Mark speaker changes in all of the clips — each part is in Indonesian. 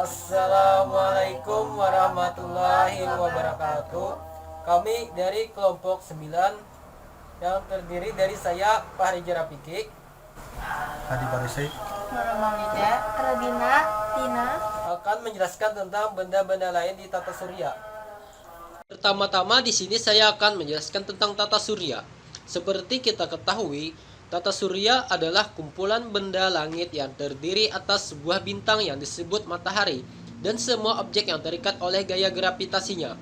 Speaker 1: Assalamualaikum warahmatullahi wabarakatuh. Kami dari kelompok 9 yang terdiri dari saya Fahri Jarapiki,
Speaker 2: Hadi Parisik,
Speaker 3: Nurmawida, Radina, Tina
Speaker 1: akan menjelaskan tentang benda-benda lain di tata surya. Pertama-tama di sini saya akan menjelaskan tentang tata surya. Seperti kita ketahui, tata surya adalah kumpulan benda langit yang terdiri atas sebuah bintang yang disebut matahari dan semua objek yang terikat oleh gaya gravitasinya.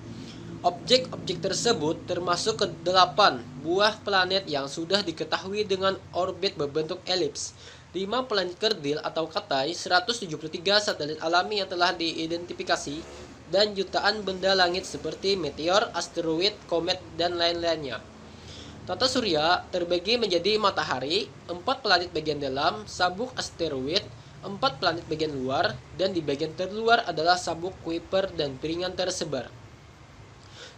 Speaker 1: Objek-objek tersebut termasuk ke 8 buah planet yang sudah diketahui dengan orbit berbentuk elips, 5 planet kerdil atau katai, 173 satelit alami yang telah diidentifikasi, dan jutaan benda langit seperti meteor, asteroid, komet, dan lain-lainnya. Tata surya terbagi menjadi matahari, 4 planet bagian dalam, sabuk asteroid, 4 planet bagian luar, dan di bagian terluar adalah sabuk Kuiper dan piringan tersebar.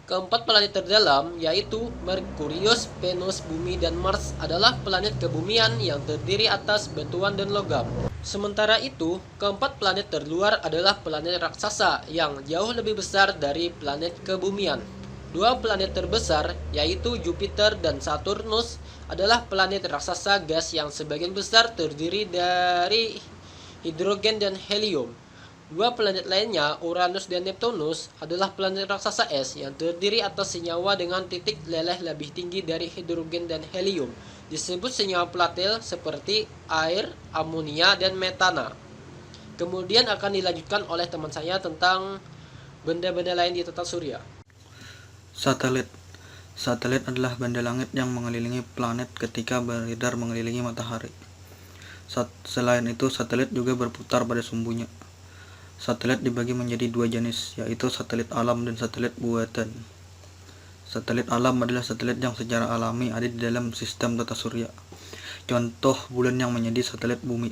Speaker 1: Keempat planet terdalam, yaitu Merkurius, Venus, Bumi, dan Mars adalah planet kebumian yang terdiri atas batuan dan logam. Sementara itu, keempat planet terluar adalah planet raksasa yang jauh lebih besar dari planet kebumian. Dua planet terbesar, yaitu Jupiter dan Saturnus, adalah planet raksasa gas yang sebagian besar terdiri dari hidrogen dan helium. Dua planet lainnya, Uranus dan Neptunus, adalah planet raksasa es yang terdiri atas senyawa dengan titik leleh lebih tinggi dari hidrogen dan helium. Disebut senyawa platel seperti air, amonia, dan metana. Kemudian akan dilanjutkan oleh teman saya tentang benda-benda lain di tata surya.
Speaker 2: Satelit. Satelit adalah benda langit yang mengelilingi planet ketika beredar mengelilingi matahari. Selain itu, satelit juga berputar pada sumbunya. Satelit dibagi menjadi dua jenis, yaitu satelit alam dan satelit buatan. Satelit alam adalah satelit yang secara alami ada di dalam sistem tata surya. Contoh bulan yang menjadi satelit bumi.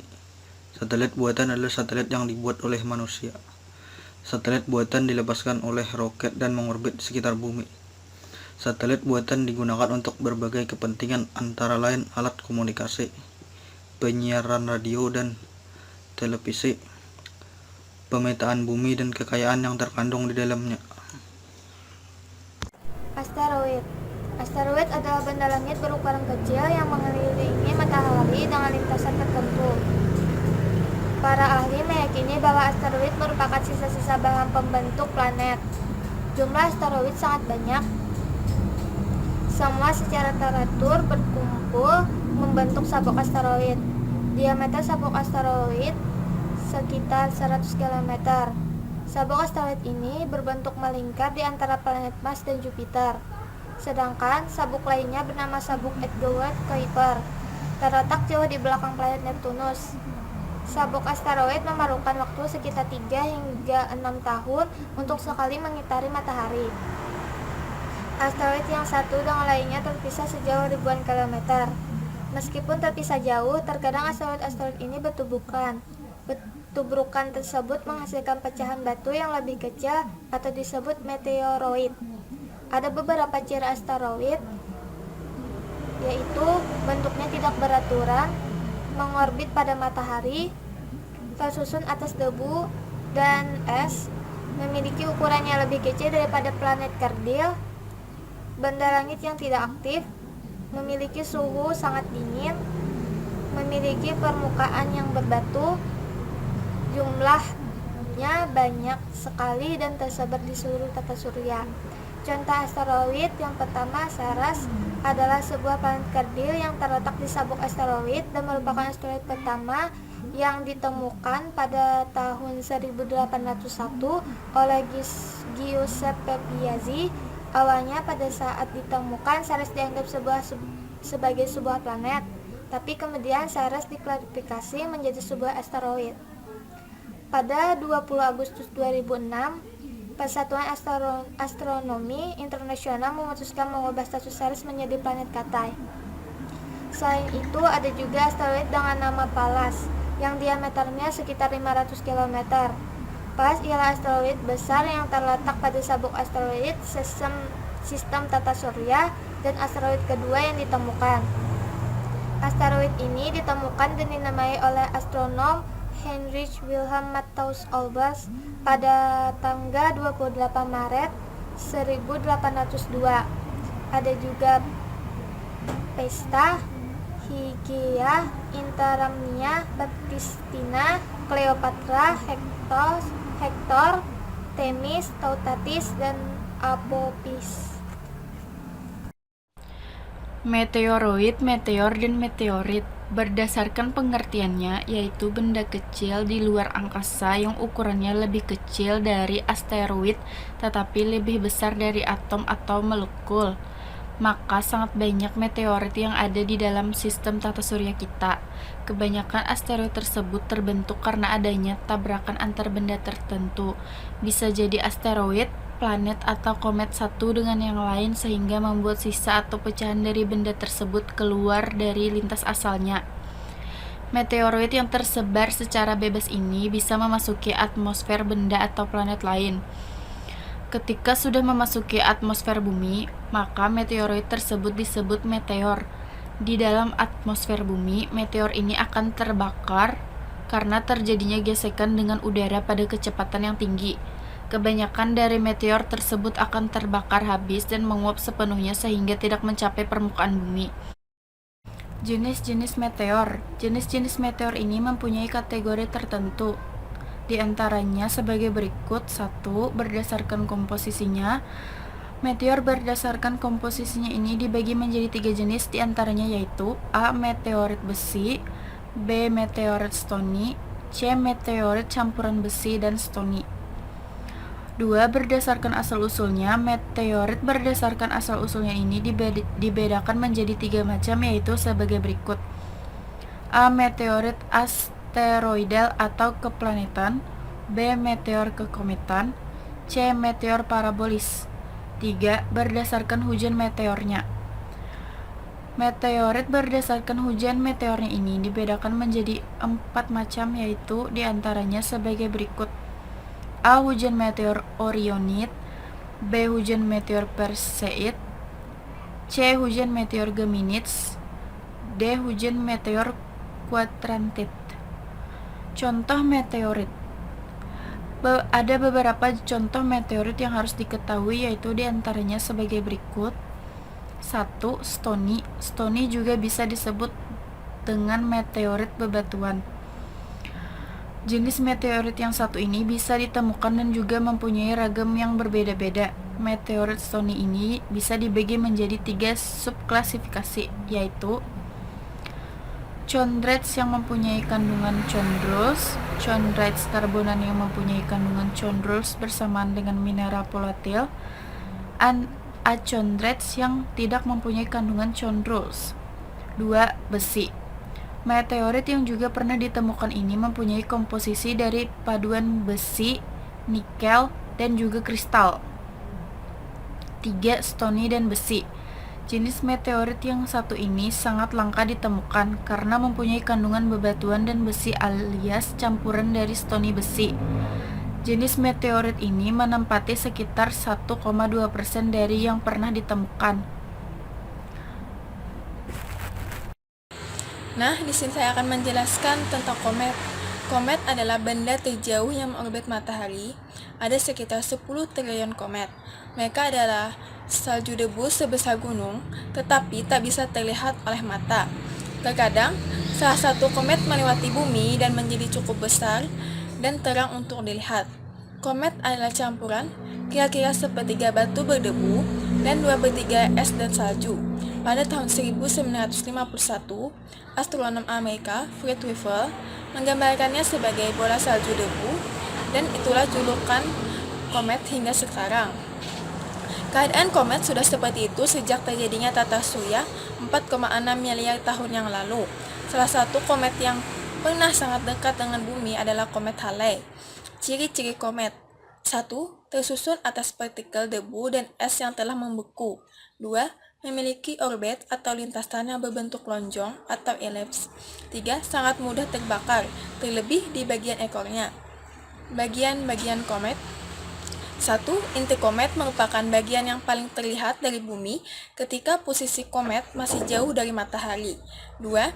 Speaker 2: Satelit buatan adalah satelit yang dibuat oleh manusia. Satelit buatan dilepaskan oleh roket dan mengorbit di sekitar bumi. Satelit buatan digunakan untuk berbagai kepentingan, antara lain alat komunikasi, penyiaran radio dan televisi, pemetaan bumi dan kekayaan yang terkandung di dalamnya.
Speaker 3: Asteroid. Asteroid adalah benda langit berukuran kecil yang mengelilingi matahari dengan lintasan tertentu. Para ahli meyakini bahwa asteroid merupakan sisa-sisa bahan pembentuk planet. Jumlah asteroid sangat banyak. Semua secara teratur berkumpul membentuk sabuk asteroid. Diameter sabuk asteroid sekitar 100 km. Sabuk asteroid ini berbentuk melingkar di antara planet Mars dan Jupiter. Sedangkan sabuk lainnya bernama sabuk Edgeworth Kuiper, terletak jauh di belakang planet Neptunus. Sabuk asteroid memerlukan waktu sekitar 3 hingga 6 tahun untuk sekali mengitari matahari. Asteroid yang satu dengan lainnya terpisah sejauh ribuan kilometer. Meskipun terpisah jauh, terkadang asteroid-asteroid ini bertubukan. Tubrukan tersebut menghasilkan pecahan batu yang lebih kecil atau disebut meteoroid. Ada beberapa ciri asteroid, yaitu bentuknya tidak beraturan, mengorbit pada matahari, tersusun atas debu dan es, memiliki ukuran yang lebih kecil daripada planet kerdil, benda langit yang tidak aktif, memiliki suhu sangat dingin, memiliki permukaan yang berbatu, jumlahnya banyak sekali dan tersebar di seluruh tata surya. Contoh asteroid yang pertama, Ceres, adalah sebuah planet kerdil yang terletak di sabuk asteroid dan merupakan asteroid pertama yang ditemukan pada tahun 1801 oleh Giuseppe Piazzi. Awalnya pada saat ditemukan Ceres dianggap sebagai sebuah planet, tapi kemudian Ceres diklarifikasi menjadi sebuah asteroid. Pada 20 Agustus 2006, Persatuan Astronomi Internasional memutuskan mengubah status Ceres menjadi planet Katai. Selain itu, ada juga asteroid dengan nama Pallas yang diameternya sekitar 500 km. Pallas ialah asteroid besar yang terletak pada sabuk asteroid sistem tata surya dan asteroid kedua yang ditemukan. Asteroid ini ditemukan dan dinamai oleh astronom Heinrich Wilhelm Matthaus Olbers pada tanggal 28 Maret 1802. Ada juga Pesta Hygeia, Interamnia, Baptistina, Cleopatra, Hector, Themis, Tautatis, dan Apopis.
Speaker 4: Meteoroid, meteor, dan meteorit berdasarkan pengertiannya yaitu benda kecil di luar angkasa yang ukurannya lebih kecil dari asteroid tetapi lebih besar dari atom atau molekul. Maka sangat banyak meteorit yang ada di dalam sistem tata surya kita. Kebanyakan asteroid tersebut terbentuk karena adanya tabrakan antar benda tertentu. Bisa jadi asteroid, planet, atau komet satu dengan yang lain sehingga membuat sisa atau pecahan dari benda tersebut keluar dari lintas asalnya. Meteoroid yang tersebar secara bebas ini bisa memasuki atmosfer benda atau planet lain. Ketika sudah memasuki atmosfer bumi, maka meteoroid tersebut disebut meteor. Di dalam atmosfer bumi, meteor ini akan terbakar karena terjadinya gesekan dengan udara pada kecepatan yang tinggi. Kebanyakan dari meteor tersebut akan terbakar habis dan menguap sepenuhnya sehingga tidak mencapai permukaan bumi. Jenis-jenis meteor. Jenis-jenis meteor ini mempunyai kategori tertentu. Di antaranya sebagai berikut. 1. Berdasarkan komposisinya. Meteor berdasarkan komposisinya ini dibagi menjadi 3 jenis, di antaranya yaitu A. Meteorit besi, B. Meteorit stoni, C. Meteorit campuran besi dan stoni. 2. Berdasarkan asal-usulnya. Meteorit berdasarkan asal-usulnya ini dibedakan menjadi 3 macam, yaitu sebagai berikut. A. Meteorit asteroidal atau keplanetan, B. Meteor kekometan, C. Meteor parabolis. 3. Berdasarkan hujan meteornya. Meteorit berdasarkan hujan meteornya ini dibedakan menjadi 4 macam, yaitu diantaranya sebagai berikut. A. Hujan meteor Orionid, B. Hujan meteor Perseid, C. Hujan meteor Geminids, D. Hujan meteor Quadrantid. Contoh meteorit. Ada beberapa contoh meteorit yang harus diketahui, yaitu diantaranya sebagai berikut. 1. Stoni. Stoni juga bisa disebut dengan meteorit bebatuan. Jenis meteorit yang satu ini bisa ditemukan dan juga mempunyai ragam yang berbeda-beda. Meteorit stoni ini bisa dibagi menjadi 3 subklasifikasi, yaitu chondrites yang mempunyai kandungan chondrules, chondrites karbonan yang mempunyai kandungan chondrules bersamaan dengan mineral volatil, dan achondrites yang tidak mempunyai kandungan chondrules. 2. Besi. Meteorit yang juga pernah ditemukan ini mempunyai komposisi dari paduan besi, nikel, dan juga kristal. 3. Stoni dan besi. Jenis meteorit yang satu ini sangat langka ditemukan karena mempunyai kandungan bebatuan dan besi alias campuran dari stoni besi. Jenis meteorit ini menempati sekitar 1,2% dari yang pernah ditemukan.
Speaker 5: Nah, di sini saya akan menjelaskan tentang komet. Komet adalah benda terjauh yang mengorbit matahari. Ada sekitar 10 triliun komet. Mereka adalah salju debu sebesar gunung, tetapi tak bisa terlihat oleh mata. Terkadang, salah satu komet melewati bumi dan menjadi cukup besar dan terang untuk dilihat. Komet adalah campuran, kira-kira sepertiga batu berdebu dan 2/3 es dan salju. Pada tahun 1951, astronom Amerika Fred Weiffel menggambarkannya sebagai bola salju debu, dan itulah julukan komet hingga sekarang. Keadaan komet sudah seperti itu sejak terjadinya tata surya 4,6 miliar tahun yang lalu. Salah satu komet yang pernah sangat dekat dengan bumi adalah komet Halley. Ciri-ciri komet: 1. Tersusun atas partikel debu dan es yang telah membeku. 2. Memiliki orbit atau lintasan yang berbentuk lonjong atau elips. 3. Sangat mudah terbakar, terlebih di bagian ekornya. Bagian-bagian komet. 1. Inti komet merupakan bagian yang paling terlihat dari bumi ketika posisi komet masih jauh dari matahari. 2.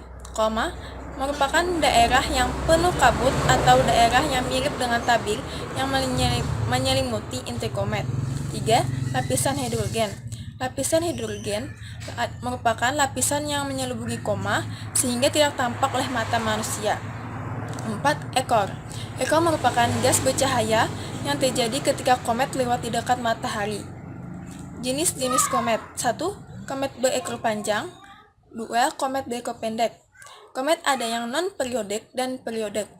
Speaker 5: merupakan daerah yang penuh kabut atau daerah yang mirip dengan tabir yang menyelimuti inti komet. 3. Lapisan hidrogen. Lapisan hidrogen merupakan lapisan yang menyelimuti koma sehingga tidak tampak oleh mata manusia. 4. Ekor. Ekor merupakan gas bercahaya yang terjadi ketika komet lewat di dekat matahari. Jenis-jenis komet. 1. Komet berekor panjang. 2. Komet berekor pendek. Komet ada yang non-periodik dan periodik.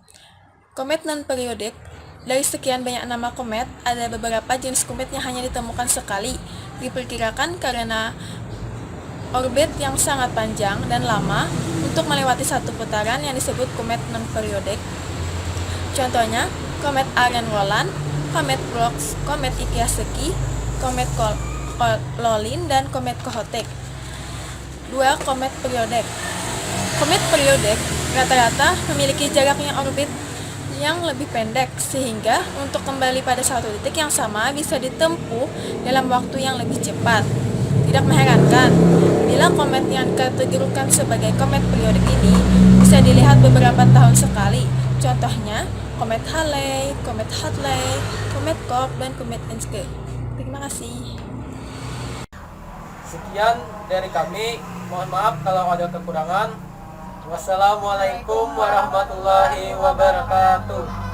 Speaker 5: Komet non-periodik, dari sekian banyak nama komet, ada beberapa jenis komet yang hanya ditemukan sekali. Diperkirakan karena orbit yang sangat panjang dan lama untuk melewati satu putaran yang disebut komet non-periodik. Contohnya, komet Arend-Roland, komet Brooks, komet Ikeyaseki, komet Lolin, dan komet Kohoutek. 2. Komet periodik. Komet periodik rata-rata memiliki jarak yang orbit yang lebih pendek, sehingga untuk kembali pada satu titik yang sama bisa ditempuh dalam waktu yang lebih cepat. Tidak mengherankan bila komet yang dikategorikan sebagai komet periodik ini bisa dilihat beberapa tahun sekali. Contohnya, komet Halley, komet Hadley, komet Koch, dan komet Encke. Terima kasih.
Speaker 1: Sekian dari kami. Mohon maaf kalau ada kekurangan. Wassalamualaikum warahmatullahi wabarakatuh.